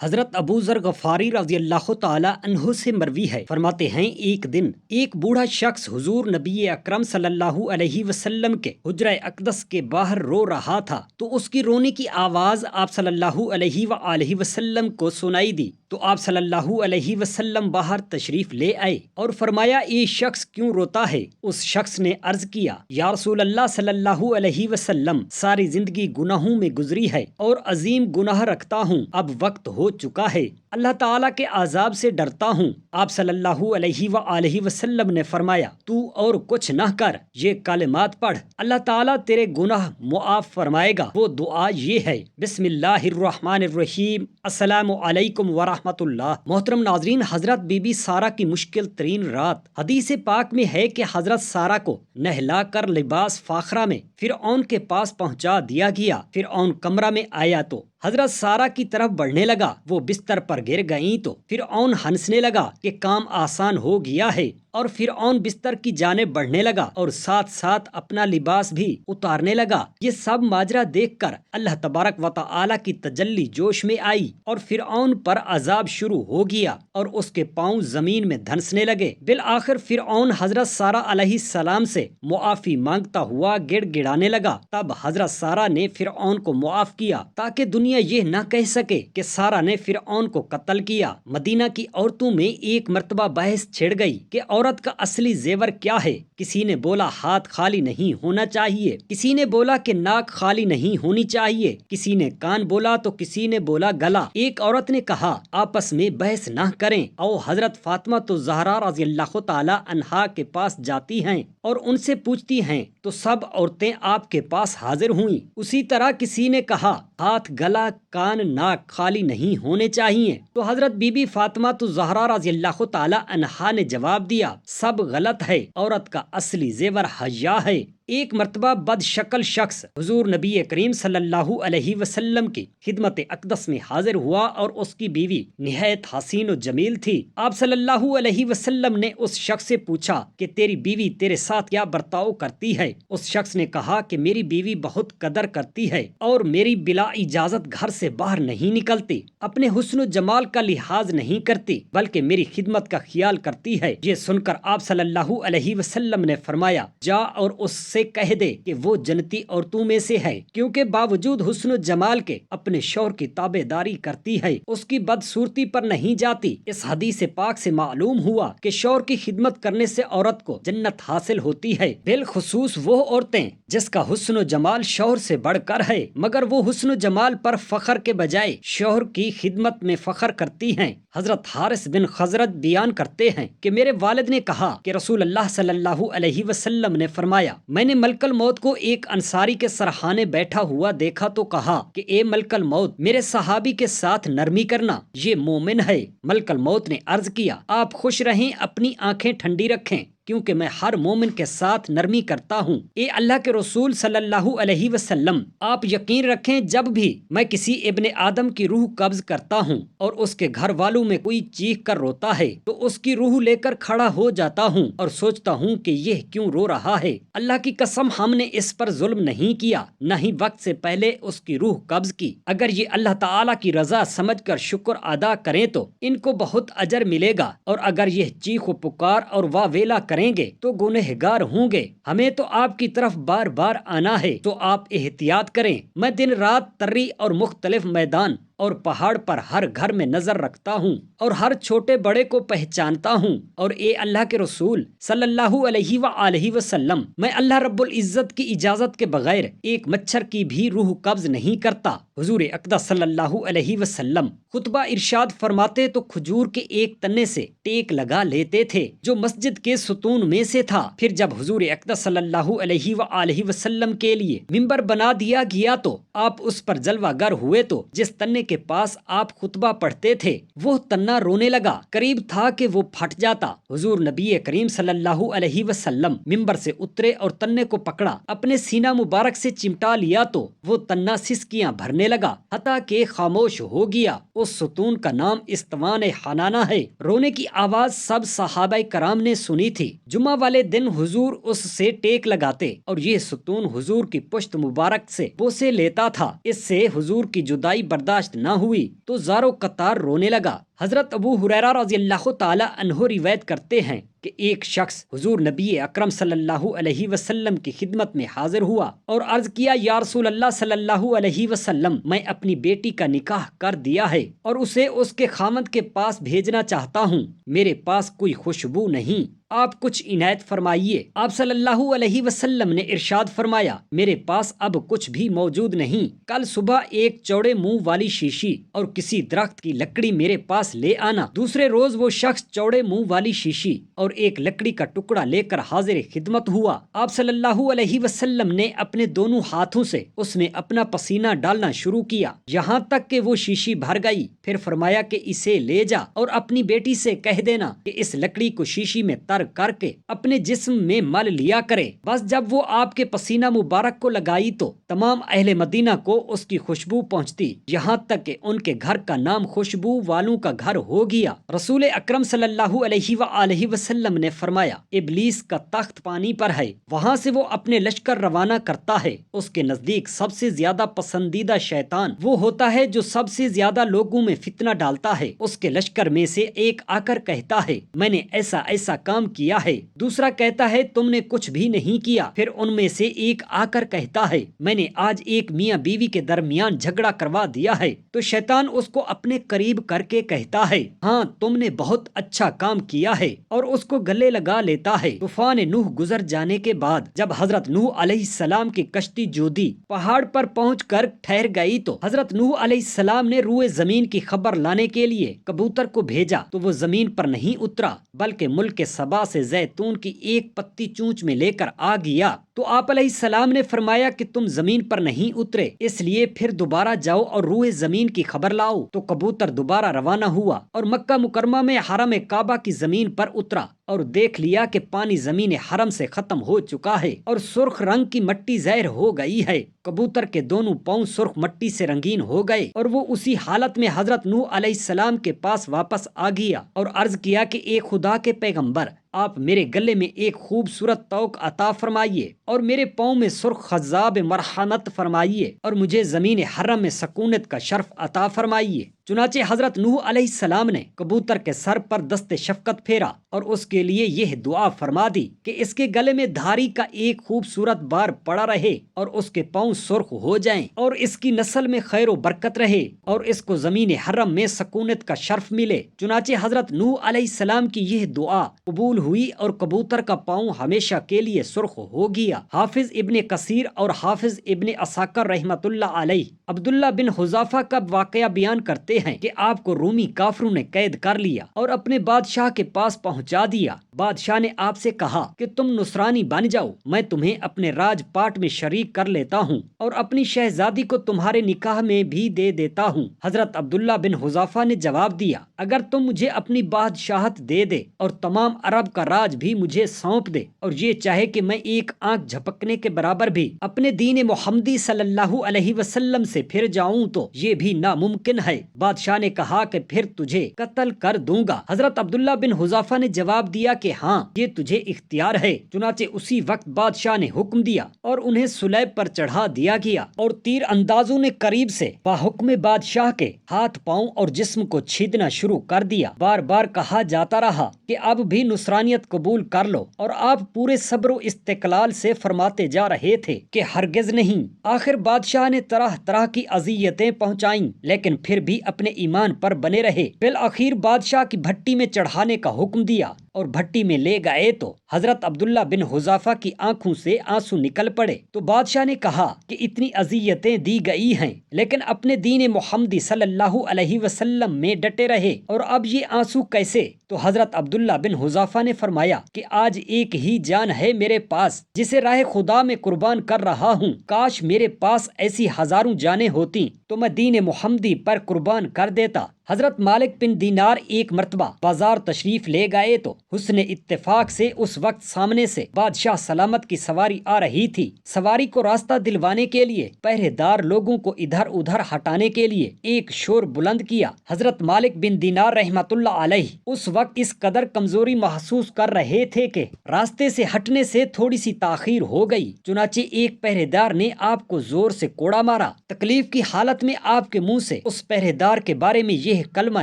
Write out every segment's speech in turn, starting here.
حضرت ابو ذر غفاری رضی اللہ تعالی عنہ سے مروی ہے، فرماتے ہیں ایک دن ایک بوڑھا شخص حضور نبی اکرم صلی اللہ علیہ وسلم کے حجرہ اقدس کے باہر رو رہا تھا تو اس کی رونے کی آواز آپ صلی اللہ علیہ وآلہ وسلم کو سنائی دی تو آپ صلی اللہ علیہ وسلم باہر تشریف لے آئے اور فرمایا یہ شخص کیوں روتا ہے؟ اس شخص نے عرض کیا یا رسول اللہ صلی اللہ علیہ وسلم، ساری زندگی گناہوں میں گزری ہے اور عظیم گناہ رکھتا ہوں، اب وقت ہو چکا ہے، اللہ تعالیٰ کے عذاب سے ڈرتا ہوں۔ آپ صلی اللہ علیہ وآلہ وسلم نے فرمایا تو اور کچھ نہ کر، یہ کلمات پڑھ، اللہ تعالیٰ تیرے گناہ معاف فرمائے گا۔ وہ دعا یہ ہے، بسم اللہ الرحمن الرحیم، السلام علیکم ورحمۃ اللہ۔ محترم ناظرین، حضرت بی بی سارہ کی مشکل ترین رات، حدیث پاک میں ہے کہ حضرت سارہ کو نہلا کر لباس فاخرہ میں فرعون کے پاس پہنچا دیا گیا۔ فرعون کمرہ میں آیا تو حضرت سارہ کی طرف بڑھنے لگا، وہ بستر پر گر گئیں تو فرعون ہنسنے لگا کہ کام آسان ہو گیا ہے، اور فرعون بستر کی جانب بڑھنے لگا اور ساتھ ساتھ اپنا لباس بھی اتارنے لگا۔ یہ سب ماجرا دیکھ کر اللہ تبارک و تعالی کی تجلی جوش میں آئی اور فرعون پر عذاب شروع ہو گیا اور اس کے پاؤں زمین میں دھنسنے لگے۔ بالآخر فرعون حضرت سارہ علیہ السلام سے معافی مانگتا ہوا گڑ گڑانے لگا۔ تب حضرت سارہ نے فرعون کو معاف کیا تاکہ دنیا یہ نہ کہہ سکے کہ سارہ نے فرعون کو قتل کیا۔ مدینہ کی عورتوں میں ایک مرتبہ بحث چھڑ گئی کہ عورت کا اصلی زیور کیا ہے؟ کسی نے بولا ہاتھ خالی نہیں ہونا چاہیے، کسی نے بولا کہ ناک خالی نہیں ہونی چاہیے، کسی نے کان بولا تو کسی نے بولا گلا۔ ایک عورت نے کہا آپس میں بحث نہ کریں، او حضرت فاطمہ تو زہرا رضی اللہ تعالی عنہا کے پاس جاتی ہیں اور ان سے پوچھتی ہیں تو سب عورتیں آپ کے پاس حاضر ہوئیں۔ اسی طرح کسی نے کہا ہاتھ، گلا، کان، ناک خالی نہیں ہونے چاہیے تو حضرت بی بی فاطمہ تو زہرا رضی اللہ تعالی عنہا نے جواب دیا سب غلط ہے، عورت کا اصلی زیور حیا ہے۔ ایک مرتبہ بد شکل شخص حضور نبی کریم صلی اللہ علیہ وسلم کی خدمت اقدس میں حاضر ہوا اور اس کی بیوی نہایت حسین و جمیل تھی۔ آپ صلی اللہ علیہ وسلم نے اس شخص سے پوچھا کہ تیری بیوی تیرے ساتھ کیا برتاؤ کرتی ہے؟ اس شخص نے کہا کہ میری بیوی بہت قدر کرتی ہے اور میری بلا اجازت گھر سے باہر نہیں نکلتی، اپنے حسن و جمال کا لحاظ نہیں کرتی بلکہ میری خدمت کا خیال کرتی ہے۔ یہ سن کر آپ صلی اللہ علیہ وسلم نے فرمایا جا اور اس سے کہہ دے کہ وہ جنتی عورتوں میں سے ہے، کیونکہ باوجود حسن و جمال کے اپنے شوہر کی تابع داری کرتی ہے، اس کی بدصورتی پر نہیں جاتی۔ اس حدیث پاک سے معلوم ہوا کہ شوہر کی خدمت کرنے سے عورت کو جنت حاصل ہوتی ہے، بالخصوص وہ عورتیں جس کا حسن و جمال شوہر سے بڑھ کر ہے، مگر وہ حسن و جمال پر فخر کے بجائے شوہر کی خدمت میں فخر کرتی ہیں۔ حضرت حارث بن خزرج بیان کرتے ہیں کہ میرے والد نے کہا کہ رسول اللہ صلی اللہ علیہ وسلم نے فرمایا میں نے ملک الموت کو ایک انصاری کے سرحانے بیٹھا ہوا دیکھا تو کہا کہ اے ملک الموت، میرے صحابی کے ساتھ نرمی کرنا، یہ مومن ہے۔ ملک الموت نے عرض کیا آپ خوش رہیں، اپنی آنکھیں ٹھنڈی رکھیں کیونکہ میں ہر مومن کے ساتھ نرمی کرتا ہوں۔ اے اللہ کے رسول صلی اللہ علیہ وسلم، آپ یقین رکھیں جب بھی میں کسی ابن آدم کی روح قبض کرتا ہوں اور اس کے گھر والوں میں کوئی چیخ کر روتا ہے تو اس کی روح لے کر کھڑا ہو جاتا ہوں اور سوچتا ہوں کہ یہ کیوں رو رہا ہے۔ اللہ کی قسم ہم نے اس پر ظلم نہیں کیا، نہ ہی وقت سے پہلے اس کی روح قبض کی۔ اگر یہ اللہ تعالیٰ کی رضا سمجھ کر شکر ادا کریں تو ان کو بہت اجر ملے گا، اور اگر یہ چیخ و پکار اور واویلا کریں گے تو گنہگار ہوں گے۔ ہمیں تو آپ کی طرف بار بار آنا ہے تو آپ احتیاط کریں۔ میں دن رات تری اور مختلف میدان اور پہاڑ پر ہر گھر میں نظر رکھتا ہوں اور ہر چھوٹے بڑے کو پہچانتا ہوں، اور اے اللہ کے رسول صلی اللہ علیہ وآلہ وسلم، میں اللہ رب العزت کی اجازت کے بغیر ایک مچھر کی بھی روح قبض نہیں کرتا۔ حضور اقدس صلی اللہ علیہ وسلم خطبہ ارشاد فرماتے تو کھجور کے ایک تنے سے ٹیک لگا لیتے تھے جو مسجد کے ستون میں سے تھا۔ پھر جب حضور اقدس صلی اللہ علیہ وآلہ وسلم کے لیے ممبر بنا دیا گیا تو آپ اس پر جلوہ گر ہوئے تو جس تنے کے پاس آپ خطبہ پڑھتے تھے وہ تنا رونے لگا، قریب تھا کہ وہ پھٹ جاتا۔ حضور نبی کریم صلی اللہ علیہ وسلم ممبر سے اترے اور تنے کو پکڑا، اپنے سینہ مبارک سے چمٹا لیا تو وہ تنا سسکیاں بھرنے لگا حتیٰ کہ خاموش ہو گیا۔ اس ستون کا نام استوان حنانہ ہے۔ رونے کی آواز سب صحابہ کرام نے سنی تھی۔ جمعہ والے دن حضور اس سے ٹیک لگاتے اور یہ ستون حضور کی پشت مبارک سے بوسے لیتا تھا۔ اس سے حضور کی جدائی برداشت نہ ہوئی تو زارو قطار رونے لگا۔ حضرت ابو ہریرہ رضی اللہ تعالی عنہ روایت کرتے ہیں کہ ایک شخص حضور نبی اکرم صلی اللہ علیہ وسلم کی خدمت میں حاضر ہوا اور عرض کیا، یا رسول اللہ صلی اللہ علیہ وسلم، میں اپنی بیٹی کا نکاح کر دیا ہے اور اسے اس کے خاوند کے پاس بھیجنا چاہتا ہوں، میرے پاس کوئی خوشبو نہیں، آپ کچھ عنایت فرمائیے۔ آپ صلی اللہ علیہ وسلم نے ارشاد فرمایا، میرے پاس اب کچھ بھی موجود نہیں، کل صبح ایک چوڑے منہ والی شیشی اور کسی درخت کی لکڑی میرے پاس لے آنا۔ دوسرے روز وہ شخص چوڑے منہ والی شیشی اور ایک لکڑی کا ٹکڑا لے کر حاضر خدمت ہوا۔ آپ صلی اللہ علیہ وسلم نے اپنے دونوں ہاتھوں سے اس میں اپنا پسینہ ڈالنا شروع کیا یہاں تک کہ وہ شیشی بھر گئی۔ پھر فرمایا کہ اسے لے جا اور اپنی بیٹی سے کہہ دینا کہ اس لکڑی کو شیشی میں تر کر کے اپنے جسم میں مل لیا کرے۔ بس جب وہ آپ کے پسینہ مبارک کو لگائی تو تمام اہل مدینہ کو اس کی خوشبو پہنچتی، یہاں تک کہ ان کے گھر کا نام خوشبو والوں کا گھر ہو گیا۔ رسول اکرم صلی اللہ علیہ وآلہ وسلم نے فرمایا، ابلیس کا تخت پانی پر ہے، وہاں سے وہ اپنے لشکر روانہ کرتا ہے۔ اس کے نزدیک سب سے زیادہ پسندیدہ شیطان وہ ہوتا ہے جو سب سے زیادہ لوگوں میں فتنہ ڈالتا ہے۔ اس کے لشکر میں سے ایک آ کر کہتا ہے، میں نے ایسا ایسا کام کیا ہے، دوسرا کہتا ہے تم نے کچھ بھی نہیں کیا، پھر ان میں سے ایک آ کر کہتا ہے، میں نے آج ایک میاں بیوی کے درمیان جھگڑا کروا دیا ہے، تو شیطان اس کو اپنے قریب کر کے کہتا ہے، ہاں تم نے بہت اچھا کام کیا ہے، اور اس کو گلے لگا لیتا ہے۔ طوفان نوح گزر جانے کے بعد جب حضرت نوح علیہ السلام کی کشتی جودی پہاڑ پر پہنچ کر ٹھہر گئی تو حضرت نوح علیہ السلام نے روئے زمین کی خبر لانے کے لیے کبوتر کو بھیجا تو وہ زمین پر نہیں اترا بلکہ ملک سبا سے زیتون کی ایک پتی چونچ میں لے کر آ گیا۔ تو آپ علیہ السلام نے فرمایا کہ تم زمین پر نہیں اترے، اس لیے پھر دوبارہ جاؤ اور روئے زمین کی خبر لاؤ۔ تو کبوتر دوبارہ روانہ ہوا اور مکہ مکرمہ میں حرم کعبہ کی زمین پر اترا اور دیکھ لیا کہ پانی زمین حرم سے ختم ہو چکا ہے اور سرخ رنگ کی مٹی ظاہر ہو گئی ہے۔ کبوتر کے دونوں پاؤں سرخ مٹی سے رنگین ہو گئے اور وہ اسی حالت میں حضرت نوح علیہ السلام کے پاس واپس آ گیا اور عرض کیا کہ اے خدا کے پیغمبر، آپ میرے گلے میں ایک خوبصورت طوق عطا فرمائیے اور میرے پاؤں میں سرخ خضاب مرحمت فرمائیے اور مجھے زمین حرم میں سکونت کا شرف عطا فرمائیے۔ چنانچہ حضرت نوح علیہ السلام نے کبوتر کے سر پر دست شفقت پھیرا اور اس کے لیے یہ دعا فرما دی کہ اس کے گلے میں دھاری کا ایک خوبصورت بار پڑا رہے اور اس کے پاؤں سرخ ہو جائیں اور اس کی نسل میں خیر و برکت رہے اور اس کو زمین حرم میں سکونت کا شرف ملے۔ چنانچہ حضرت نوح علیہ السلام کی یہ دعا قبول ہوئی اور کبوتر کا پاؤں ہمیشہ کے لیے سرخ ہو گیا۔ حافظ ابن کثیر اور حافظ ابن عساکر رحمۃ اللہ علیہ عبداللہ بن حذافہ کا واقعہ بیان کرتے ہیں کہ آپ کو رومی کافروں نے قید کر لیا اور اپنے بادشاہ کے پاس پہنچا دیا۔ بادشاہ نے آپ سے کہا کہ تم نصرانی بن جاؤ، میں تمہیں اپنے راج پاٹ میں شریک کر لیتا ہوں اور اپنی شہزادی کو تمہارے نکاح میں بھی دے دیتا ہوں۔ حضرت عبداللہ بن حذافہ نے جواب دیا، اگر تم مجھے اپنی بادشاہت دے دے اور تمام عرب کا راج بھی مجھے سونپ دے اور یہ چاہے کہ میں ایک آنکھ جھپکنے کے برابر بھی اپنے دین محمدی صلی اللہ علیہ وسلم سے پھر جاؤں تو یہ بھی ناممکن ہے۔ بادشاہ نے کہا کہ پھر تجھے قتل کر دوں گا۔ حضرت عبداللہ بن حذافہ نے جواب دیا کہ ہاں، یہ تجھے اختیار ہے۔ چنانچہ اسی وقت بادشاہ نے حکم دیا اور انہیں سلیب پر چڑھا دیا گیا اور تیر اندازوں نے قریب سے باحکم بادشاہ کے ہاتھ پاؤں اور جسم کو چھیدنا شروع کر دیا۔ بار بار کہا جاتا رہا کہ اب بھی نصرانیت قبول کر لو اور آپ پورے صبر و استقلال سے فرماتے جا رہے تھے کہ ہرگز نہیں۔ آخر بادشاہ نے طرح طرح کی اذیتیں پہنچائیں لیکن پھر بھی اپنے ایمان پر بنے رہے۔ بالآخر بادشاہ کی بھٹی میں چڑھانے کا حکم دیا اور بھٹی میں لے گئے تو حضرت عبداللہ بن حذافہ کی آنکھوں سے آنسو نکل پڑے۔ تو بادشاہ نے کہا کہ اتنی اذیتیں دی گئی ہیں لیکن اپنے دین محمدی صلی اللہ علیہ وسلم میں ڈٹے رہے اور اب یہ آنسو کیسے؟ تو حضرت عبداللہ بن حذافہ نے فرمایا کہ آج ایک ہی جان ہے میرے پاس جسے راہ خدا میں قربان کر رہا ہوں، کاش میرے پاس ایسی ہزاروں جانیں ہوتی تو میں دین محمدی پر قربان کر دیتا۔ حضرت مالک بن دینار ایک مرتبہ بازار تشریف لے گئے تو حسن اتفاق سے اس وقت سامنے سے بادشاہ سلامت کی سواری آ رہی تھی۔ سواری کو راستہ دلوانے کے لیے پہرے دار لوگوں کو ادھر ادھر ہٹانے کے لیے ایک شور بلند کیا۔ حضرت مالک بن دینار رحمۃ اللہ علیہ اس وقت اس قدر کمزوری محسوس کر رہے تھے کہ راستے سے ہٹنے سے تھوڑی سی تاخیر ہو گئی، چنانچہ ایک پہرے دار نے آپ کو زور سے کوڑا مارا۔ تکلیف کی حالت میں آپ کے منہ سے اس پہرے دار کے بارے میں یہ کلمہ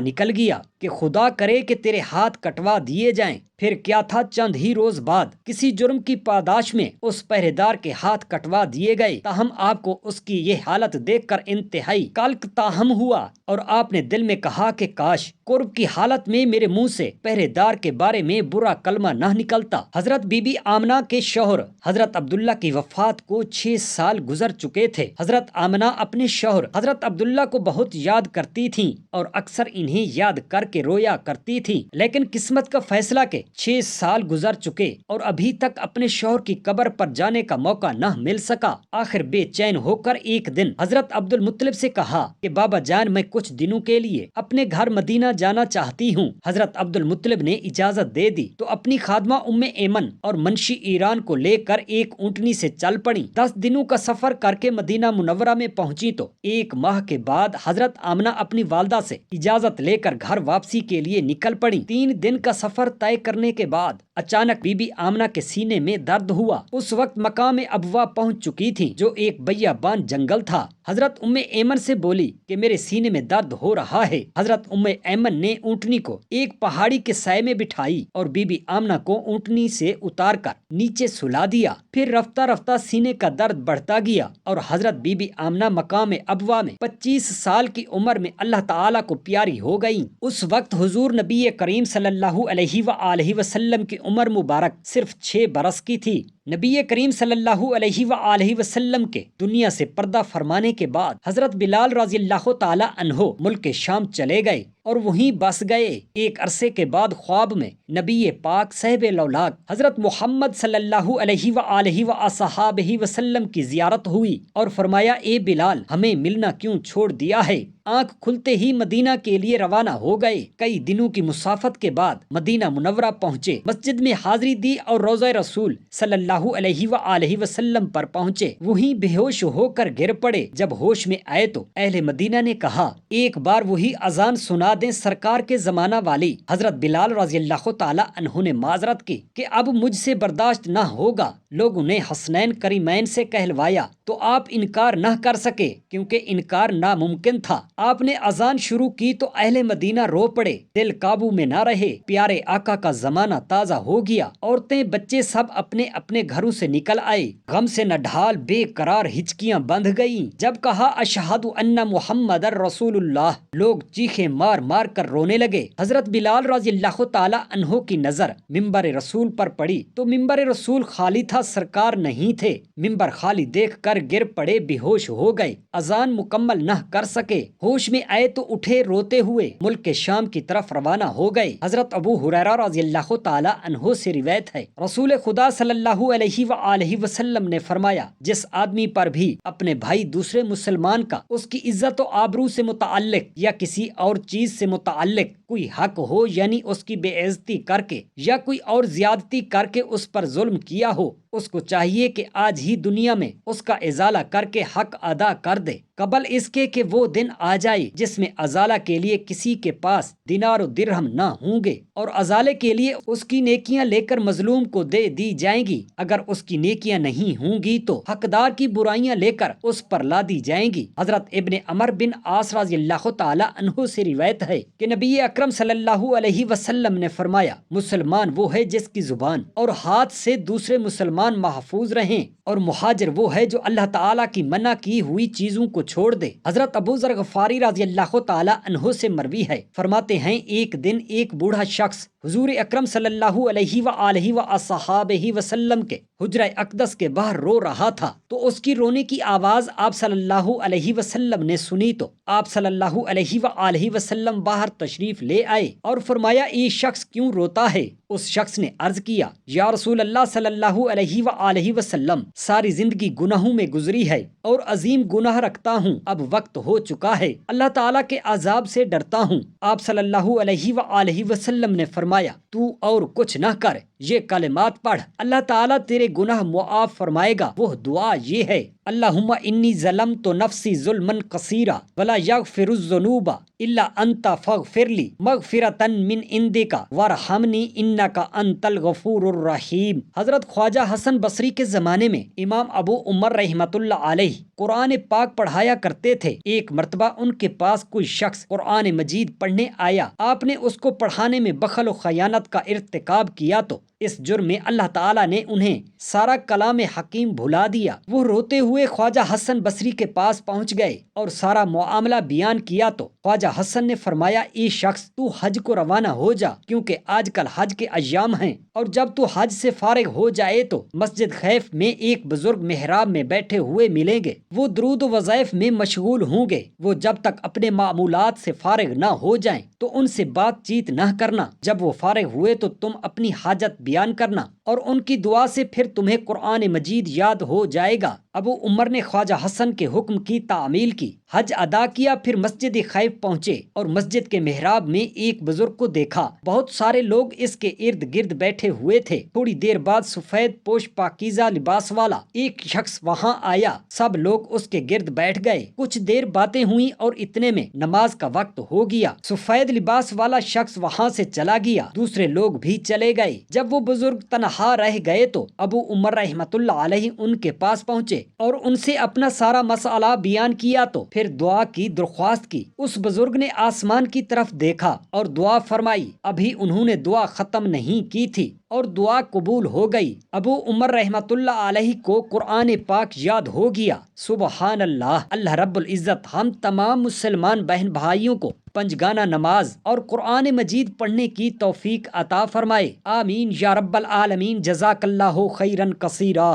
نکل گیا کہ خدا کرے کہ تیرے ہاتھ کٹوا دیے جائیں۔ پھر کیا تھا، چند ہی روز بعد کسی جرم کی پاداش میں اس پہرے دار کے ہاتھ کٹوا دیے گئے۔ تاہم آپ کو اس کی یہ حالت دیکھ کر انتہائی کلک تاہم ہوا اور آپ نے دل میں کہا کہ کاش قرب کی حالت میں میرے منہ سے پہرے دار کے بارے میں برا کلمہ نہ نکلتا۔ حضرت بی بی آمنہ کے شوہر حضرت عبداللہ کی وفات کو 6 سال گزر چکے تھے۔ حضرت آمنہ اپنے شوہر حضرت عبداللہ کو بہت یاد کرتی تھیں اور اکثر انہیں یاد کر کے رویا کرتی تھیں، لیکن قسمت کا فیصلہ کہ 6 سال گزر چکے اور ابھی تک اپنے شوہر کی قبر پر جانے کا موقع نہ مل سکا۔ آخر بے چین ہو کر ایک دن حضرت عبد المطلب سے کہا کہ بابا جان، میں کچھ دنوں کے لیے اپنے گھر مدینہ جانا چاہتی ہوں۔ حضرت عبد المطلب نے اجازت دے دی تو اپنی خادمہ ام ایمن اور منشی ایران کو لے کر ایک اونٹنی سے چل پڑی۔ 10 دنوں کا سفر کر کے مدینہ منورہ میں پہنچی تو 1 ماہ کے بعد حضرت آمنہ اپنی والدہ سے اجازت لے کر گھر واپسی کے لیے نکل پڑی۔ 3 دن کا سفر طے کرنے کے بعد اچانک بی بی آمنہ کے سینے میں درد ہوا۔ اس وقت مقام ابوا پہنچ چکی تھی جو ایک بیابان جنگل تھا۔ حضرت ام ایمن سے بولی کہ میرے سینے میں درد ہو رہا ہے۔ حضرت ام ایمن نے اونٹنی کو ایک پہاڑی کے سائے میں بٹھائی اور بی بی آمنہ کو اونٹنی سے اتار کر نیچے سلا دیا۔ پھر رفتہ رفتہ سینے کا درد بڑھتا گیا اور حضرت بی بی آمنہ مقام ابوا میں 25 سال کی عمر میں اللہ تعالیٰ کو پیاری ہو گئیں۔ اس وقت حضور نبی کریم صلی اللہ علیہ وآلہ وسلم کی عمر مبارک صرف 6 برس کی تھی۔ نبی کریم صلی اللہ علیہ وآلہ وسلم کے دنیا سے پردہ فرمانے کے بعد حضرت بلال رضی اللہ تعالی عنہ ملک شام چلے گئے اور وہیں بس گئے۔ ایک عرصے کے بعد خواب میں نبی پاک صاحب لولاک حضرت محمد صلی اللہ علیہ وآلہ وصحابہ وسلم کی زیارت ہوئی اور فرمایا، اے بلال، ہمیں ملنا کیوں چھوڑ دیا ہے؟ آنکھ کھلتے ہی مدینہ کے لیے روانہ ہو گئے۔ کئی دنوں کی مسافت کے بعد مدینہ منورہ پہنچے، مسجد میں حاضری دی اور روضہ رسول صلی اللہ علیہ وآلہ وسلم پر پہنچے۔ وہیں بے ہوش ہو کر گر پڑے۔ جب ہوش میں آئے تو اہل مدینہ نے کہا، ایک بار وہی اذان سنا دیں سرکار کے زمانہ والی۔ حضرت بلال رضی اللہ تعالی عنہ نے معذرت کی کہ اب مجھ سے برداشت نہ ہوگا۔ لوگوں نے حسنین کریمین سے کہلوایا تو آپ انکار نہ کر سکے کیونکہ انکار ناممکن تھا۔ آپ نے اذان شروع کی تو اہل مدینہ رو پڑے، دل قابو میں نہ رہے۔ پیارے آقا کا زمانہ تازہ ہو گیا۔ عورتیں بچے سب اپنے اپنے گھروں سے نکل آئے، غم سے نڈھال بے قرار ہچکیاں بندھ گئیں۔ جب کہا اشہد ان محمد رسول اللہ، لوگ چیخیں مار مار کر رونے لگے۔ حضرت بلال رضی اللہ تعالی عنہ کی نظر ممبر رسول پر پڑی تو ممبر رسول خالی تھا، سرکار نہیں تھے۔ ممبر خالی دیکھ کر گر پڑے، بے ہوش ہو گئے، اذان مکمل نہ کر سکے۔ ہوش میں آئے تو اٹھے روتے ہوئے ملک شام کی طرف روانہ ہو گئے۔ حضرت ابو ہریرہ رضی اللہ تعالی عنہ سے روایت ہے، رسول خدا صلی اللہ علیہ وآلہ وسلم نے فرمایا، جس آدمی پر بھی اپنے بھائی دوسرے مسلمان کا اس کی عزت و آبرو سے متعلق یا کسی اور چیز سے متعلق کوئی حق ہو، یعنی اس کی بے عزتی کر کے یا کوئی اور زیادتی کر کے اس پر ظلم کیا ہو، اس کو چاہیے کہ آج ہی دنیا میں اس کا ازالہ کر کے حق ادا کر دے، قبل اس کے کہ وہ دن آ جائے جس میں ازالہ کے لیے کسی کے پاس دینار و درہم نہ ہوں گے اور ازالے کے لیے اس کی نیکیاں لے کر مظلوم کو دے دی جائیں گی۔ اگر اس کی نیکیاں نہیں ہوں گی تو حقدار کی برائیاں لے کر اس پر لا دی جائیں گی۔ حضرت ابن عمر بن عاص رضی اللہ تعالی عنہ سے روایت ہے کہ نبی اکرم صلی اللہ علیہ وسلم نے فرمایا، مسلمان وہ ہے جس کی زبان اور ہاتھ سے دوسرے مسلمان محفوظ رہیں، اور مہاجر وہ ہے جو اللہ تعالیٰ کی منع کی ہوئی چیزوں کو چھوڑ دے۔ حضرت ابو ذر غفاری رضی اللہ تعالی عنہ سے مروی ہے، فرماتے ہیں ایک دن ایک بوڑھا شخص حضور اکرم صلی اللہ علیہ وآلہ وصحابہ وسلم کے حجرہ اقدس کے باہر رو رہا تھا تو اس کی رونے کی آواز آپ صلی اللہ علیہ وسلم نے سنی تو آپ صلی اللہ علیہ وآلہ وسلم باہر تشریف لے آئے اور فرمایا، یہ شخص کیوں روتا ہے؟ اس شخص نے عرض کیا، یا رسول اللہ صلی اللہ علیہ وآلہ وسلم، ساری زندگی گناہوں میں گزری ہے اور عظیم گناہ رکھتا ہوں، اب وقت ہو چکا ہے، اللہ تعالیٰ کے عذاب سے ڈرتا ہوں۔ آپ صلی اللہ علیہ وآلہ وسلم نے فرمایا، فرمایا تو اور کچھ نہ کر، یہ کلمات پڑھ، اللہ تعالیٰ تیرے گناہ معاف فرمائے گا۔ وہ دعا یہ ہے: اللہم انی ظلمت نفسی ظلما کثیرا ولا یغفر الذنوب الا انت فاغفر لی مغفرۃ من عندک وارحمنی انک انت الغفور الرحیم۔ حضرت خواجہ حسن بصری کے زمانے میں امام ابو عمر رحمۃ اللہ علیہ قرآن پاک پڑھایا کرتے تھے۔ ایک مرتبہ ان کے پاس کوئی شخص قرآن مجید پڑھنے آیا۔ آپ نے اس کو پڑھانے میں بخل و خیانت کا ارتکاب کیا تو اس جرم میں اللہ تعالیٰ نے انہیں سارا کلام حکیم بھلا دیا۔ وہ روتے ہوئے خواجہ حسن بصری کے پاس پہنچ گئے اور سارا معاملہ بیان کیا تو خواجہ حسن نے فرمایا: اے شخص، تو حج کو روانہ ہو جا، کیونکہ آج کل حج کے ایام ہیں، اور جب تو حج سے فارغ ہو جائے تو مسجد خیف میں ایک بزرگ محراب میں بیٹھے ہوئے ملیں گے۔ وہ درود و وظائف میں مشغول ہوں گے۔ وہ جب تک اپنے معمولات سے فارغ نہ ہو جائیں تو ان سے بات چیت نہ کرنا۔ جب وہ فارغ ہوئے تو تم اپنی حاجت بیان کرنا، اور ان کی دعا سے پھر تمہیں قرآن مجید یاد ہو جائے گا۔ ابو عمر نے خواجہ حسن کے حکم کی تعمیل کی، حج ادا کیا، پھر مسجد خیف پہنچے اور مسجد کے محراب میں ایک بزرگ کو دیکھا۔ بہت سارے لوگ اس کے ارد گرد بیٹھے ہوئے تھے۔ تھوڑی دیر بعد سفید پوش پاکیزہ لباس والا ایک شخص وہاں آیا۔ سب لوگ اس کے گرد بیٹھ گئے۔ کچھ دیر باتیں ہوئیں اور اتنے میں نماز کا وقت ہو گیا۔ سفید لباس والا شخص وہاں سے چلا گیا، دوسرے لوگ بھی چلے گئے۔ جب وہ بزرگ تنہا رہ گئے تو ابو عمر رحمۃ اللہ علیہ ان کے پاس پہنچے اور ان سے اپنا سارا مسئلہ بیان کیا تو پھر دعا کی درخواست کی۔ اس بزرگ نے آسمان کی طرف دیکھا اور دعا فرمائی۔ ابھی انہوں نے دعا ختم نہیں کی تھی اور دعا قبول ہو گئی۔ ابو عمر رحمۃ اللہ علیہ کو قرآن پاک یاد ہو گیا۔ سبحان اللہ! اللہ رب العزت ہم تمام مسلمان بہن بھائیوں کو پنجگانہ نماز اور قرآن مجید پڑھنے کی توفیق عطا فرمائے۔ آمین یا رب العالمین۔ جزاک اللہ خیرا کثیرا۔